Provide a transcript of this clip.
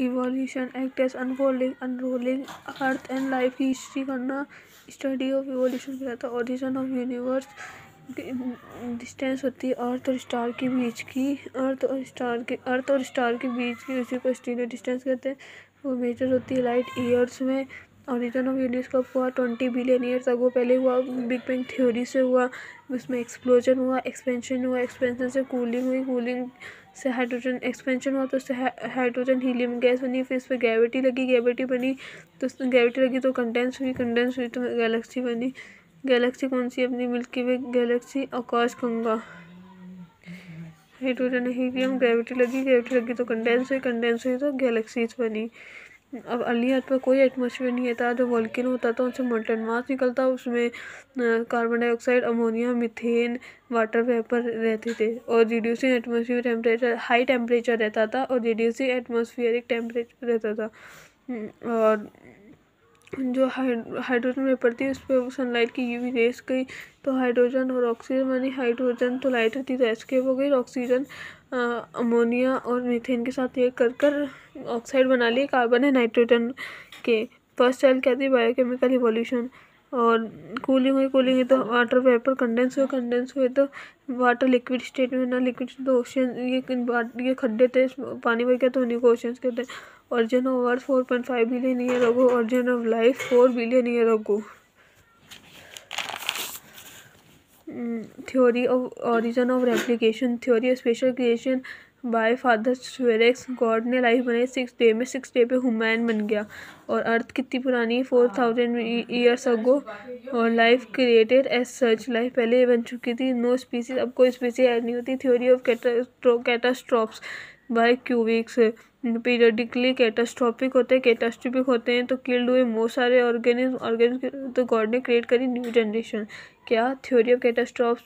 Evolution act as unrolling earth and life की history करना। Study of evolution कहलाता है। ओरिजिन ऑफ यूनिवर्स, डिस्टेंस होती है अर्थ और स्टार के बीच की, अर्थ और स्टार के बीच की, उसी को स्टीलर डिस्टेंस कहते हैं। वो मेजर होती है लाइट ईयर्स में। ओरिजिन ऑफ यूनिवर्स कब हुआ? 20 बिलियन ईयर्स अगो पहले हुआ। बिग बैंग थ्योरी से हुआ। उसमें एक्सप्लोजन हुआ, एक्सपेंशन हुआ, एक्सपेंशन से कूलिंग हुई, कूलिंग से हाइड्रोजन, एक्सपेंशन हुआ तो उससे हाइड्रोजन हीलियम गैस बनी, फिर इस पर ग्रेविटी लगी, ग्रेविटी बनी तो ग्रेविटी लगी तो कंडेंस हुई, कंडेंस हुई तो गैलेक्सी बनी। गैलेक्सी कौन सी? अपनी मिल्की वे गैलेक्सी, आकाशगंगा। हाइड्रोजन हीलियम, ग्रेविटी लगी तो कंडेंस हुई, कंडेंस हुई तो गैलेक्सीज बनी। अब अर्ली अर्थ पर कोई एटमॉस्फेयर नहीं था। जो वोल्केनो होता था उनसे मोल्टन मास निकलता, उसमें carbon dioxide, ammonia, methane, water vapour रहते थे। और reducing atmosphere temperature, high temperature रहता था और रिड्यूसिंग एटमॉस्फेरिक टेम्परेचर रहता था। और जो हाइड्रोजन वेपर थी उस पर सनलाइट की यूवी रेस गई तो हाइड्रोजन और ऑक्सीजन बनी। हाइड्रोजन तो लाइट थी तो एस्केप हो गई। ऑक्सीजन अमोनिया और मीथेन के साथ ये कर ऑक्साइड बना लिए, कार्बन है नाइट्रोजन के। फर्स्ट सेल क्या थी? Biochemical evolution. और कूलिंग हुई तो वाटर वेपर कंडेंस हुए तो वाटर लिक्विड स्टेट में ना, लिक्विड तो ओशन, ये खड्डे थे, पानी बह गया तो उन्हीं को ओशंस कहते हैं। origin of Earth 4.5 billion year ago, origin of life 4 billion year ago. Theory of origin of replication, theory of special creation by father Suarez. God ने लाइफ बनाई 6 डे में, 6 डे पे ह्यूमन बन गया। और अर्थ कितनी पुरानी है? 4000 ईयर्स अगो। और life created as such, life पहले बन चुकी थी। नो स्पीसीज, अब कोई स्पीसीज ऐड नहीं होती। Theory of catastrophes by cubics. Periodically catastrophic होते हैं तो किल्ड हुए बहुत सारे ऑर्गेनिज्म तो गॉड ने क्रिएट करी न्यू जनरेशन। क्या? Theory of कैटास्ट्रॉफ्स